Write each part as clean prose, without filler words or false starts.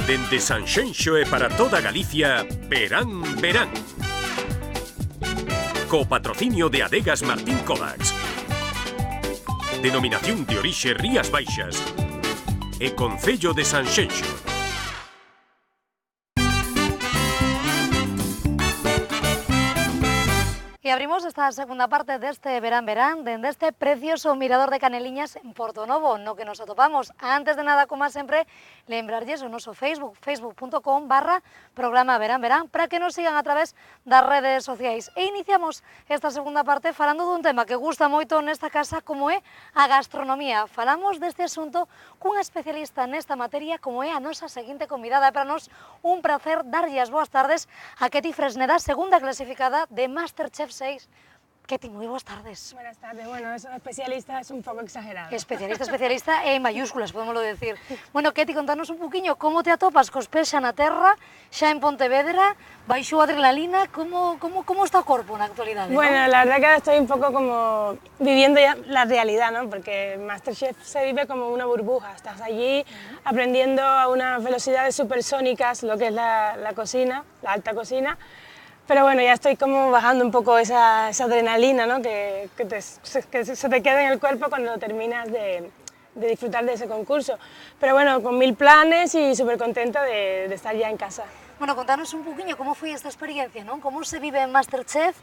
Dende Sanxenxo e para toda Galicia, Verán, Verán. Co patrocinio de Adegas Martín Kovacs. Denominación de orixe Rías Baixas. E Concello de Sanxenxo. E abrimos esta segunda parte deste Verán Verán dende este precioso mirador de Caneliñas en Portonovo, no que nos atopamos. Antes de nada, como sempre, lembrarlles o noso Facebook, facebook.com/programa Verán Verán, para que nos sigan a través das redes sociais. E iniciamos esta segunda parte falando dun tema que gusta moito nesta casa, como é a gastronomía. Falamos deste asunto cunha especialista nesta materia, como é a nosa seguinte convidada. É para nós un placer darlle as boas tardes a Ketty Fresneda, segunda clasificada de Masterchef 6. Ketty, moi boas tardes. Buenas tardes. Bueno, eso especialista es un pouco exagerado. Especialista e en mayúsculas, podémoslo decir. Bueno, Ketty, contanos un poquinho como te atopas cos pés xa na terra, xa en Pontevedra, baixou a adrenalina, como está o corpo na actualidade? Bueno, ¿no? la verdad que ahora estoy un poco como viviendo ya la realidad, ¿no? Porque Masterchef se vive como una burbuja. Estás allí aprendiendo a unas velocidades supersónicas lo que es la cocina, la alta cocina. Pero bueno, ya estoy como bajando un poco esa adrenalina, ¿no? que se te queda en el cuerpo cuando terminas de disfrutar de ese concurso. Pero bueno, con 1000 planes y súper contenta de estar ya en casa. Bueno, contanos un poquinho como foi esta experiencia, non? Como se vive en Masterchef,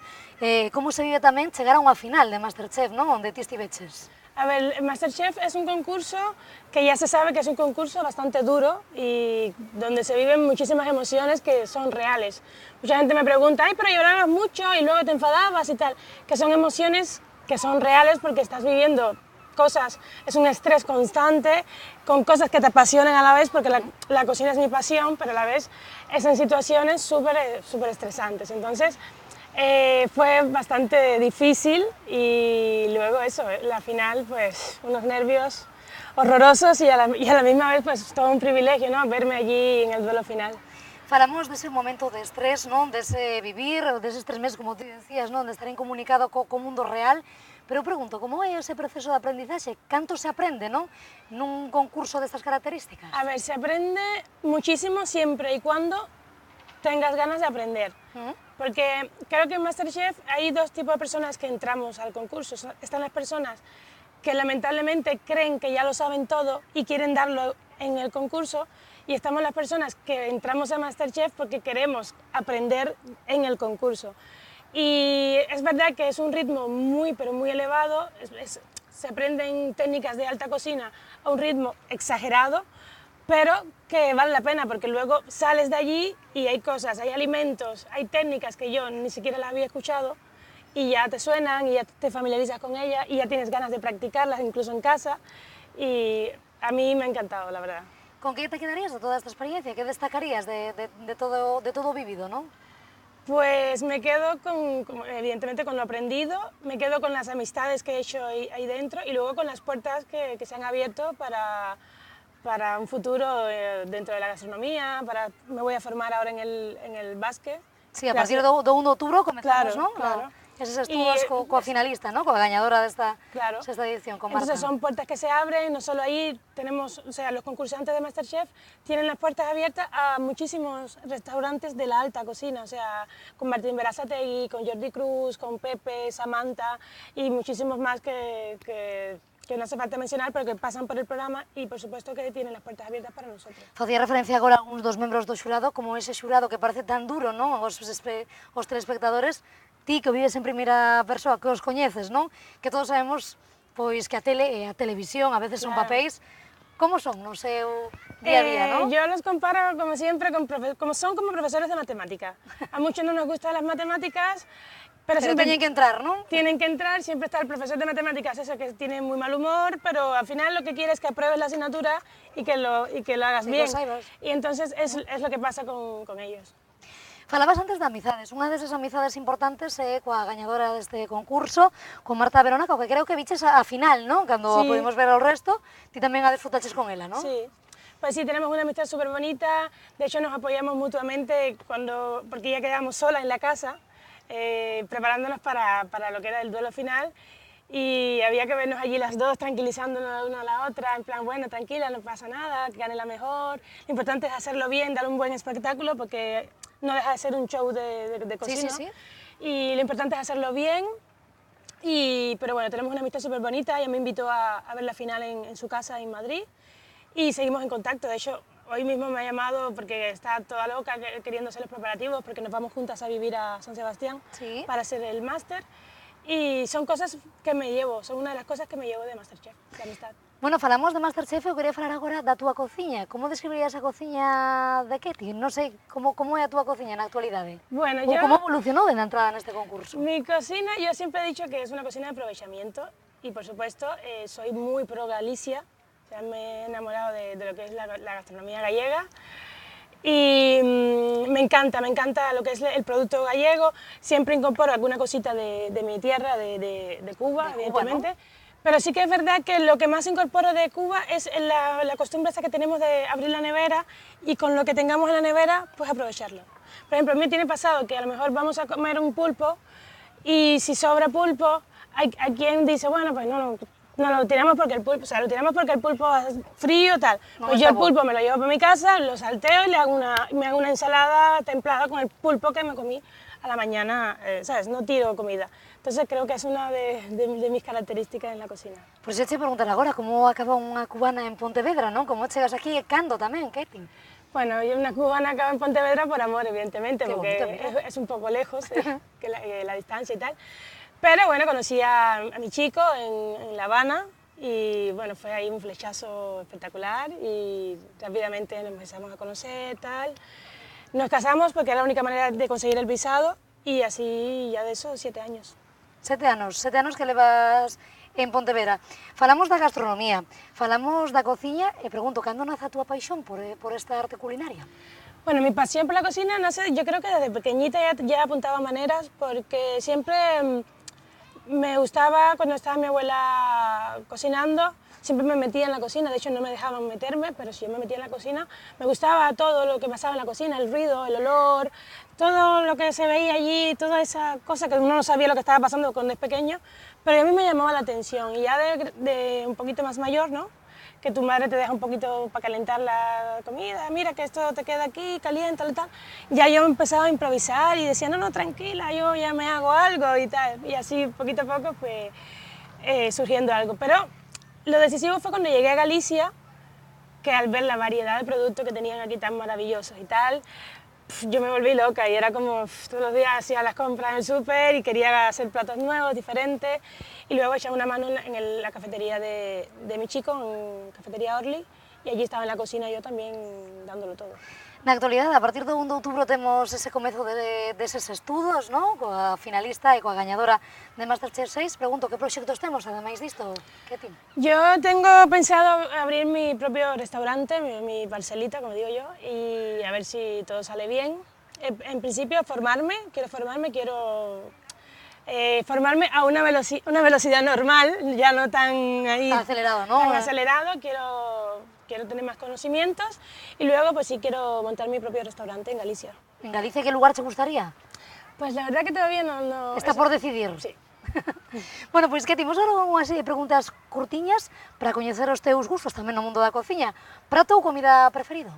como se vive tamén chegar a unha final de Masterchef, non? Onde ti estiveches. A ver, Masterchef es un concurso que ya se sabe que es un concurso bastante duro y donde se viven muchísimas emociones que son reales. Mucha gente me pregunta, ay, pero llorabas mucho y luego te enfadabas y tal, que son emociones que son reales porque estás viviendo cosas, es un estrés constante, con cosas que te apasionan a la vez, porque la cocina es mi pasión, pero a la vez es en situaciones súper estresantes. Entonces, fue bastante difícil y luego eso, la final, pues unos nervios horrorosos y a la misma vez pues todo un privilegio, ¿no? Verme allí en el duelo final. Falamos dese momento de estrés, non? Dese vivir, deses 3 meses, como ti decías, non? De estar incomunicado co mundo real. Pero eu pregunto, como é ese proceso de aprendizaxe? Canto se aprende, non? Nun concurso destas características. A ver, se aprende muchísimo siempre y cuando tengas ganas de aprender. Porque creo que en Masterchef hay 2 tipos de personas que entramos al concurso. Están las personas que lamentablemente creen que ya lo saben todo y quieren darlo en el concurso, y estamos las personas que entramos a Masterchef porque queremos aprender en el concurso. Y es verdad que es un ritmo muy, pero muy elevado, se aprenden técnicas de alta cocina a un ritmo exagerado, pero que vale la pena porque luego sales de allí y hay cosas, hay alimentos, hay técnicas que yo ni siquiera las había escuchado y ya te suenan y ya te familiarizas con ellas y ya tienes ganas de practicarlas incluso en casa, y a mí me ha encantado, la verdad. Con que te quedarías de toda esta experiencia? Que destacarías de todo vivido, non? Pues me quedo evidentemente con lo aprendido, me quedo con las amistades que he hecho ahí dentro y luego con las puertas que se han abierto para un futuro dentro de la gastronomía. Me voy a formar ahora en el básquet. Sí, a partir do 1 de outubro comezamos, claro, non? Claro. Eses estudos coa finalista, ¿no? Coa gañadora desta sexta edición, con Marta. Entonces son puertas que se abren, no solo ahí tenemos, o sea, los concursantes de Masterchef tienen las puertas abiertas a muchísimos restaurantes de la alta cocina, o sea, con Martín Berasategui, con Jordi Cruz, con Pepe, Samantha y muchísimos más que no hace falta mencionar, pero que pasan por el programa y por supuesto que tienen las puertas abiertas para nosotros. Facía referencia agora a algúns dos membros do xurado, como ese xurado que parece tan duro, non? Os telespectadores, ti que vives en primeira persoa, que os coñeces, non? Que todos sabemos pois que a tele e a televisión a veces son papéis. Como son no seu día a día, non? Yo los comparo, como siempre, son como profesores de matemática. A muchos no nos gustan las matemáticas, pero siempre tienen que entrar, ¿no? Tienen que entrar, siempre está el profesor de matemáticas, ese que tiene muy mal humor, pero al final lo que quiere es que apruebes la asignatura y que lo hagas bien. Y entonces es lo que pasa con ellos. Falabas antes de amizades, unha desas amizades importantes é coa gañadora deste concurso, con Marta Verona, que creo que viches a final, ¿no? Cando pudimos ver ao resto, ti tamén a disfrutaches con ela, ¿no? Sí. Pues sí, tenemos una amistad súper bonita, de hecho nos apoyamos mutuamente porque ya quedamos solas en la casa, preparándonos para lo que era el duelo final, y había que vernos allí las dos tranquilizándonos la una a la otra, en plan, bueno, tranquila, no pasa nada, que gane la mejor. Lo importante es hacerlo bien, dar un buen espectáculo, porque no deja de ser un show de cocina. Sí. Y lo importante es hacerlo bien. Pero bueno, tenemos una amistad súper bonita. Ella me invitó a ver la final en su casa en Madrid y seguimos en contacto. De hecho, hoy mismo me ha llamado porque está toda loca queriendo hacer los preparativos, porque nos vamos juntas a vivir a San Sebastián para hacer el máster. Y son cosas que me llevo, son una de las cosas que me llevo de Masterchef, de amistad. Bueno, falamos de Masterchef, eu quería falar agora da túa cociña. Como describirías a cociña de Ketty? Non sei, como é a túa cociña na actualidade? Bueno, Ou como evolucionou de entrada neste concurso? Mi cocina, yo siempre he dicho que es una cocina de aprovechamiento y por supuesto soy muy pro Galicia, o sea, me he enamorado de lo que es la gastronomía gallega. Y me encanta lo que es el producto gallego, siempre incorporo alguna cosita de mi tierra, de Cuba, evidentemente, ¿no? Pero sí que es verdad que lo que más incorporo de Cuba es la costumbre esa que tenemos de abrir la nevera y con lo que tengamos en la nevera, pues aprovecharlo. Por ejemplo, a mí me tiene pasado que a lo mejor vamos a comer un pulpo y si sobra pulpo, hay quien dice, bueno, pues no lo tiramos porque el pulpo, o sea, lo tiramos porque el pulpo es frío, tal. No, pues yo el pulpo me lo llevo para mi casa, lo salteo y me hago una ensalada templada con el pulpo que me comí a la mañana, ¿sabes? No tiro comida. Entonces creo que es una de mis características en la cocina. Pois eu te preguntar agora, como acaba unha cubana en Pontevedra, non? Como chegas aquí e cando tamén, Ketty? Bueno, yo una cubana acaba en Pontevedra por amor, evidentemente, porque es un poco lejos que la distancia y tal. Pero bueno, conocí a mi chico en La Habana y bueno, fue ahí un flechazo espectacular y rápidamente nos empezamos a conocer, tal. Nos casamos porque era la única manera de conseguir el visado y así ya de eso 7 años. 7 anos que levas en Pontevedra. Falamos da gastronomía, falamos da cociña e pregunto, cando nace a túa paixón por esta arte culinaria? Bueno, mi pasión por la cocina nace, yo creo que desde pequeñita ya apuntaba maneras porque siempre me gustaba, cuando estaba mi abuela cocinando, siempre me metía en la cocina, de hecho no me dejaban meterme, pero si yo me metía en la cocina, me gustaba todo lo que pasaba en la cocina, el ruido, el olor, todo lo que se veía allí, toda esa cosa que uno no sabía lo que estaba pasando cuando es pequeño, pero a mí me llamaba la atención y ya de un poquito más mayor, ¿no? Que tu madre te deja un poquito para calentar la comida, mira que esto te queda aquí, caliéntalo y tal. Ya yo empezaba a improvisar y decía, no, tranquila, yo ya me hago algo y tal. Y así poquito a poco fue surgiendo algo. Pero lo decisivo fue cuando llegué a Galicia, que al ver la variedad de productos que tenían aquí tan maravillosos y tal, yo me volví loca y era como todos los días hacía las compras en el súper y quería hacer platos nuevos, diferentes, y luego echaba una mano en la cafetería de mi chico, en Cafetería Orly, y allí estaba en la cocina yo también dándolo todo. Na actualidade, a partir do 1 de outubro temos ese comezo deses estudos, non? Coa finalista e coa gañadora de Masterchef 6. Pregunto, que proxectos temos, ademais disto, Ketty? Yo tengo pensado abrir mi propio restaurante, mi parcelita, como digo yo, y a ver si todo sale bien. En principio, quiero formarme a una velocidad normal, ya no tan ahí... Tan acelerado, ¿no? Tan acelerado, quiero tener más conocimientos y luego pues sí quiero montar mi propio restaurante en Galicia. En Galicia, que lugar te gustaría? Pues la verdad que todavía no... Está por decidir? Sí. Bueno, pois que timos agora unha serie de preguntas curtiñas para coñecer os teus gustos tamén no mundo da cociña. Prato ou comida preferido?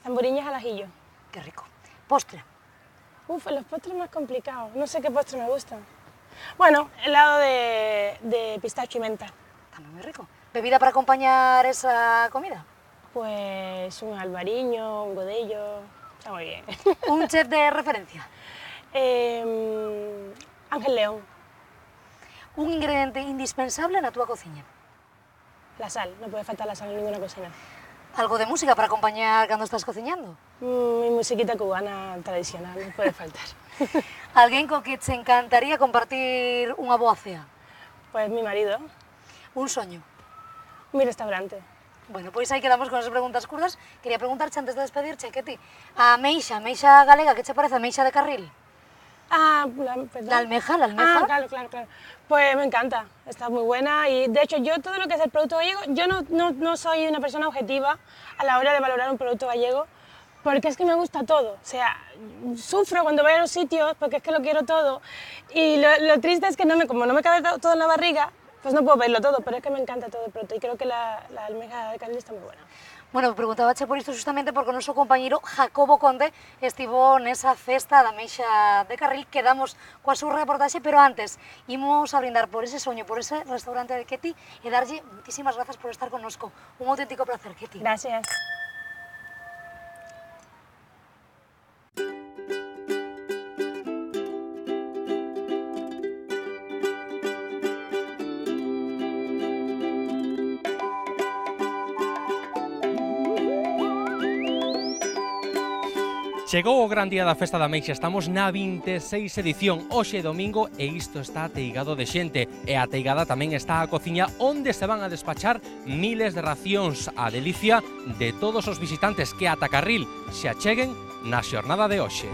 Tamboriñas al ajillo. Qué rico. Postre? Uf, los postres más complicados. No sé qué postre me gustan. Bueno, helado de pistacho y menta. Tamén moi rico. ¿Bebida para acompañar esa comida? Pues un albariño, un godello, está muy bien. ¿Un chef de referencia? Ángel León. ¿Un ingrediente indispensable na túa cociña? La sal, no puede faltar la sal en ninguna cocina. ¿Algo de música para acompañar cando estás cociñando? Mi musiquita cubana tradicional, no puede faltar. ¿Alguén co que te encantaría compartir unha boa cea? Pues mi marido. Un soño? Mi restaurante. Bueno, pois aí quedamos con as preguntas curtas. Quería preguntarche antes de despedirche, Ketty, a meixa galega, que che parece a meixa de carril? Ah, perdón. La almeja. Ah, claro. Pues me encanta, está muy buena y de hecho yo todo lo que es el producto gallego, yo no soy una persona objetiva a la hora de valorar un producto gallego porque es que me gusta todo, o sea, sufro cuando voy a los sitios porque es que lo quiero todo y lo triste es que como no me cabe todo en la barriga, pues no puedo verlo todo, pero es que me encanta todo de pronto y creo que la almeja de Carril está muy buena. Bueno, preguntabache por isto justamente porque o noso compañeiro Jacobo Conde estivo nesa festa da Ameixa de Carril. Quedamos coa súa reportaxe, pero antes imos a brindar por ese soño, por ese restaurante de Ketty e darlle muchísimas grazas por estar connosco. Un auténtico placer, Ketty. Gracias. Chegou o gran día da Festa da Ameixa, estamos na 26 edición, hoxe domingo e isto está ateigado de xente. E a ateigada tamén está a cociña onde se van a despachar miles de racións a delicia de todos os visitantes que ata Carril se acheguen na xornada de hoxe.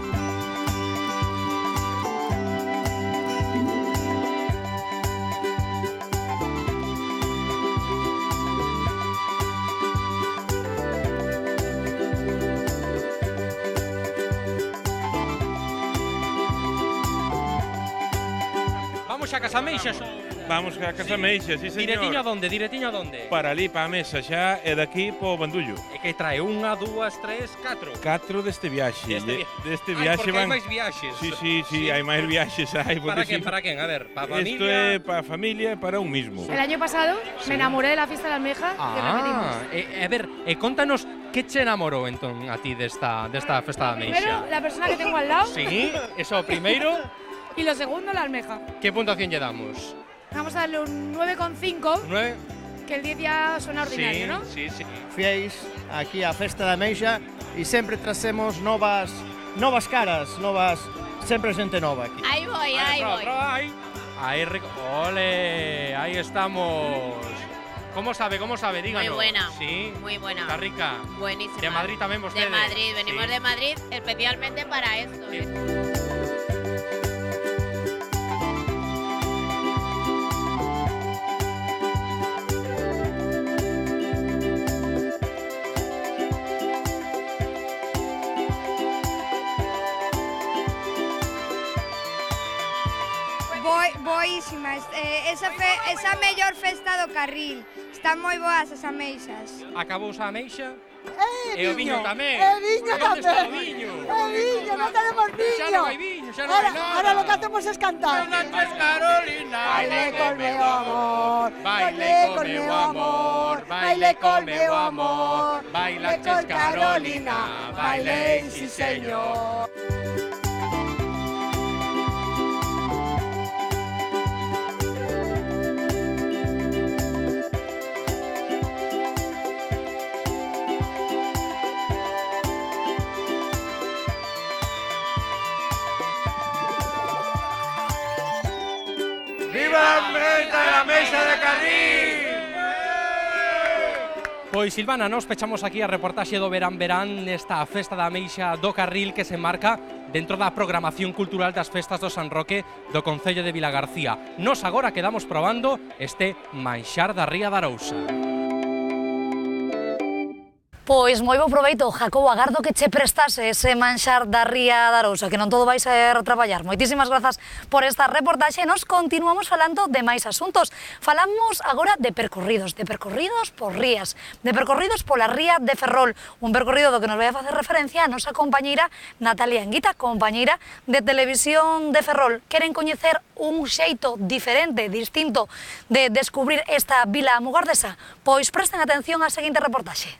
Vamos a Casa Ameixas. Vamos a Casa Ameixas, sí, señor. Diretiño a donde, diretiño a donde? Para ali, para a mesa xa, e daqui po bandullo. E que trae 1, 2, 3, 4? 4 deste viaxe. Deste viaxe porque van... hai máis viaxes. Sí, hai máis viaxes. Para quen, para quen? A ver, para a familia... Isto é para a familia e para un mismo. El año pasado me enamoré de la fiesta de la almeja y repetimos. A ver, contanos que che enamorou entón a ti desta Festa da Ameixa. Primero, la persona que tengo al lado. Sí, eso primeiro. Y lo segundo, la almeja. ¿Qué puntuación lle damos? Vamos a darle un 9,5. 9. Que el 10 ya suena ordinario, ¿no? Sí. Fiéis aquí á Festa da Ameixa e sempre trazemos novas caras, sempre xente nova aquí. Ahí voy. Ole, ahí estamos. ¿Cómo sabe? Díganos. Muy buena. Sí. Muy buena. Está rica. Buenísima. De Madrid también ustedes. De Madrid, venimos Sí. de Madrid especialmente para esto. Sí. Boísima, esa mellor festa do Carril. Están moi boas as ameixas. Acabou a ameixa? E o viño tamén. Viño Onde está o viño? Viño, non tenemos viño. Xa non hai viño, xa non hai nada. Ahora lo que hacemos es cantar. Carolina, Baile con meu amor, baile con meu amor, baile con meu amor, baila con Carolina, baile, sí señor. Viva a festa da Ameixa de Carril! Pois Silvana, nos pechamos aquí a reportaxe do Verán nesta Festa da Ameixa do Carril que se marca dentro da programación cultural das festas do San Roque do Concello de Vilagarcía. Nos agora quedamos probando este manxar da Ría da Arousa. Pois moi bo proveito, Jacobo, agardo que che prestase ese manxar da Ría da Arousa, que non todo vai ser traballar. Moitísimas grazas por esta reportaxe. Nos continuamos falando de máis asuntos. Falamos agora de percorridos por rías, de percorridos pola Ría de Ferrol, un percorrido do que nos vai a facer referencia a nosa compañeira Natalia Anguita, compañeira de Televisión de Ferrol. Queren coñecer un xeito diferente, distinto de descubrir esta vila mugardesa? Pois presten atención á seguinte reportaxe.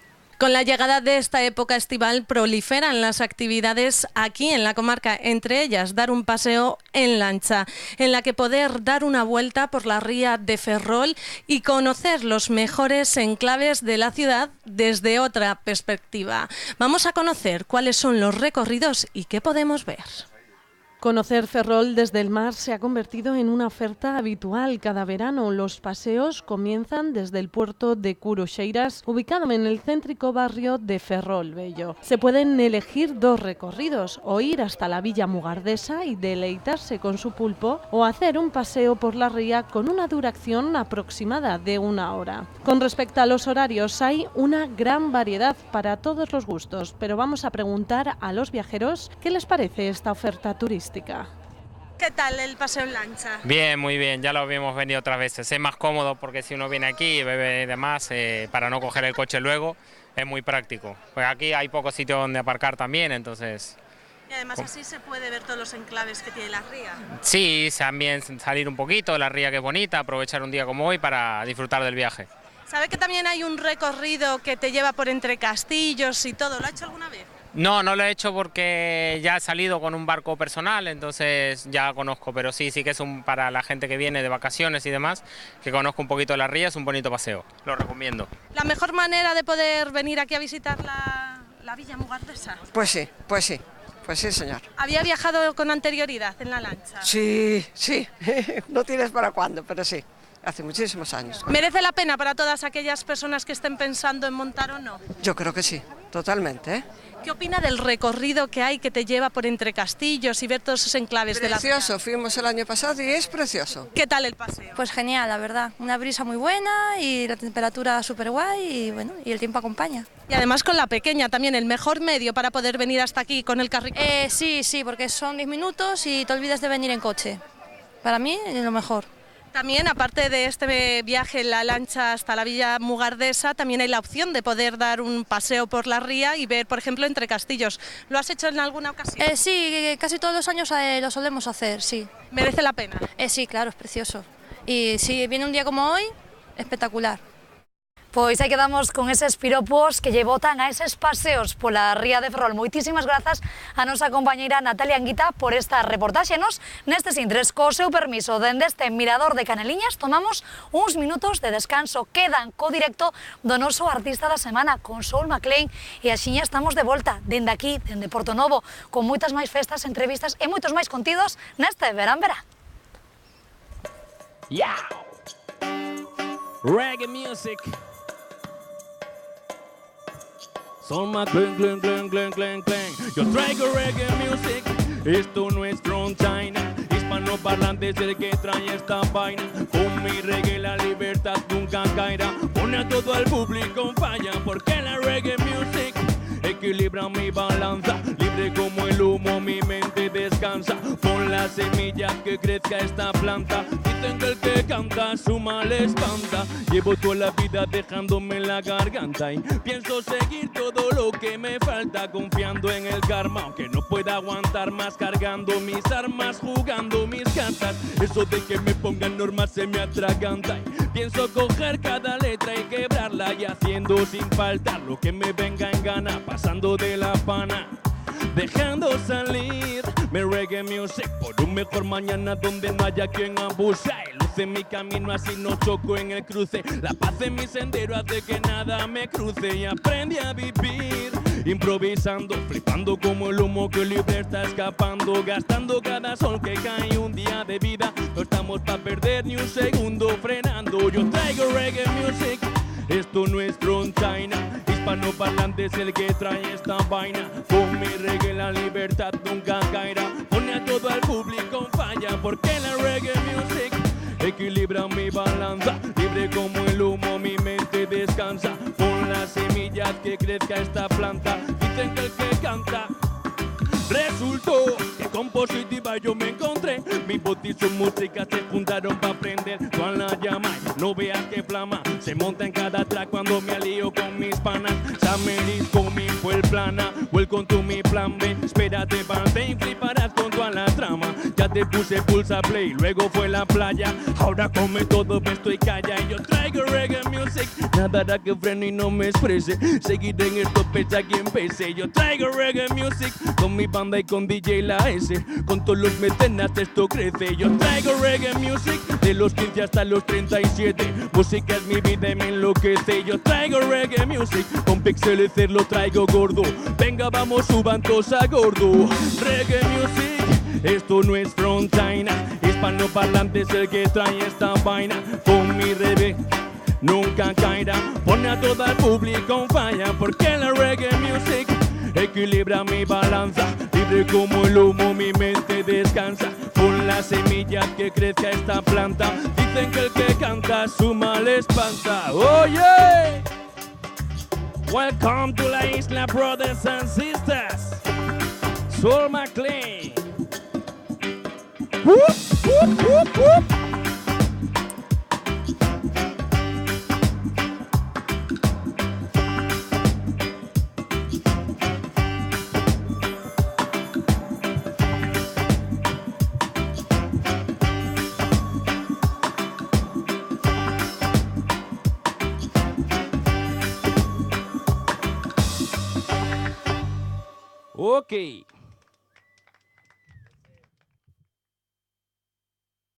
Con la llegada de esta época estival proliferan las actividades aquí en la comarca, entre ellas dar un paseo en lancha, en la que poder dar una vuelta por la ría de Ferrol y conocer los mejores enclaves de la ciudad desde otra perspectiva. Vamos a conocer cuáles son los recorridos y qué podemos ver. Conocer Ferrol desde el mar se ha convertido en una oferta habitual cada verano. Los paseos comienzan desde el puerto de Curuxeiras, ubicado en el céntrico barrio de Ferrol Bello. Se pueden elegir 2 recorridos, o ir hasta la Villa Mugardesa y deleitarse con su pulpo, o hacer un paseo por la ría con una duración aproximada de 1 hora. Con respecto a los horarios, hay una gran variedad para todos los gustos, pero vamos a preguntar a los viajeros qué les parece esta oferta turística. ¿Qué tal el paseo en lancha? Bien, muy bien, ya lo habíamos venido otras veces. Es más cómodo porque si uno viene aquí y bebe y demás, para no coger el coche luego, es muy práctico. Pues aquí hay pocos sitios donde aparcar también, entonces... Y además así se puede ver todos los enclaves que tiene la ría. Sí, también salir un poquito de la ría que es bonita, aprovechar un día como hoy para disfrutar del viaje. ¿Sabe que también hay un recorrido que te lleva por entre castillos y todo? ¿Lo ha hecho alguna vez? No, no lo he hecho porque ya he salido con un barco personal, entonces ya conozco, pero sí que es para la gente que viene de vacaciones y demás, que conozco un poquito la ría, es un bonito paseo, lo recomiendo. ¿La mejor manera de poder venir aquí a visitar la Villa Mugardesa? Pues sí, señor. ¿Había viajado con anterioridad en la lancha? Sí, no tienes para cuándo, pero sí, hace muchísimos años. ¿Merece la pena para todas aquellas personas que estén pensando en montar o no? Yo creo que sí, totalmente, ¿eh? ¿Qué opina del recorrido que hay que te lleva por entre castillos y ver todos esos enclaves de la ciudad? Precioso, fuimos el año pasado y es precioso. ¿Qué tal el paseo? Pues genial, la verdad. Una brisa muy buena y la temperatura súper guay y bueno, y el tiempo acompaña. Y además con la pequeña también, el mejor medio para poder venir hasta aquí con el carrito. Sí, porque son 10 minutos y te olvidas de venir en coche. Para mí es lo mejor. También, aparte de este viaje en la lancha hasta la Villa Mugardesa, también hay la opción de poder dar un paseo por la ría y ver, por ejemplo, entre castillos. ¿Lo has hecho en alguna ocasión? Sí, casi todos los años lo solemos hacer, sí. ¿Merece la pena? Sí, claro, es precioso. Y si viene un día como hoy, espectacular. Pois aí quedamos con eses piropos que lle botan a eses paseos pola ría de Ferrol. Moitísimas grazas a nosa compañeira Natalia Anguita por esta reportaxe. Nos, nestes intres, co seu permiso, dende este mirador de Caneliñas, tomamos uns minutos de descanso. Quedan co directo do noso artista da semana, con Soul McLean, e axiña estamos de volta, dende aquí, dende Portonovo, con moitas máis festas, entrevistas e moitos máis contidos neste verán. Yeah! Reggae music. Soul McLean, clang, clang, clang, clang, clang. Yo traigo reggae music, esto no es from China. Hispanoparlante es el que trae esta vaina. Con mi reggae la libertad nunca caerá. Pone a todo el público falla, porque la reggae music equilibra mi balanza. Libre como el humo mi mente descansa. Pon la semilla que crezca esta planta. Dicen que el que canta su mal espanta. Llevo toda la vida dejándome la garganta y pienso seguir todo lo que me falta, confiando en el karma, aunque no pueda aguantar más, cargando mis armas, jugando mis cartas. Eso de que me pongan normas se me atraganta y pienso coger cada letra y quebrarla, y haciendo sin faltar lo que me venga en gana, pasando de la pana, dejando salir mi reggae music por un mejor mañana donde no haya quien abuse. Luce mi camino así no choco en el cruce. La paz en mi sendero hace que nada me cruce, y aprendí a vivir improvisando, flipando como el humo que libre está escapando, gastando cada sol que cae un día de vida. No estamos para perder ni un segundo frenando. Yo traigo reggae music, esto no es from China. Hispanoparlante es el que trae esta vaina. Con mi reggae la libertad nunca caerá. Pone a todo el público falla, porque la reggae music equilibra mi balanza. Libre como el humo mi mente descansa. Pon las semillas que crezca esta planta. Dicen que el que canta resultó que con positiva yo me encontré. Mi voz y su música se juntaron para aprender. Con la llama, no veas que flama se monta en cada track cuando me alío con mis panas. Summer coming fue el plana. Welcome to mi plan B. Espérate, parte y fliparás con toda la trama. Ya te puse pulsa play, luego fue la playa. Ahora come todo, me estoy calla. Y yo traigo reggae music, nada hará que frene y no me exprese. Seguiré en el tope ya que empecé. Yo traigo reggae music con mi banda y con DJ La S. Con todos los mecenas esto crece. Yo traigo reggae music de los 15 hasta los 37. Música es mi vida y me enloquece. Yo traigo reggae music con Pixelecer lo traigo gordo. Venga, vamos, suban todos a gordo. Reggae music Esto no es frontaina, hispanoparlante es el que trae esta vaina. Con mi revés nunca caerá, pone a todo el público en falla, porque la reggae music equilibra mi balanza. Libre como el humo mi mente descansa, con las semillas que crece esta planta. Dicen que el que canta su mal espanta. Oye, welcome to la isla, brothers and sisters. Soul McLean. Whoop, whoop, whoop, whoop. Ok,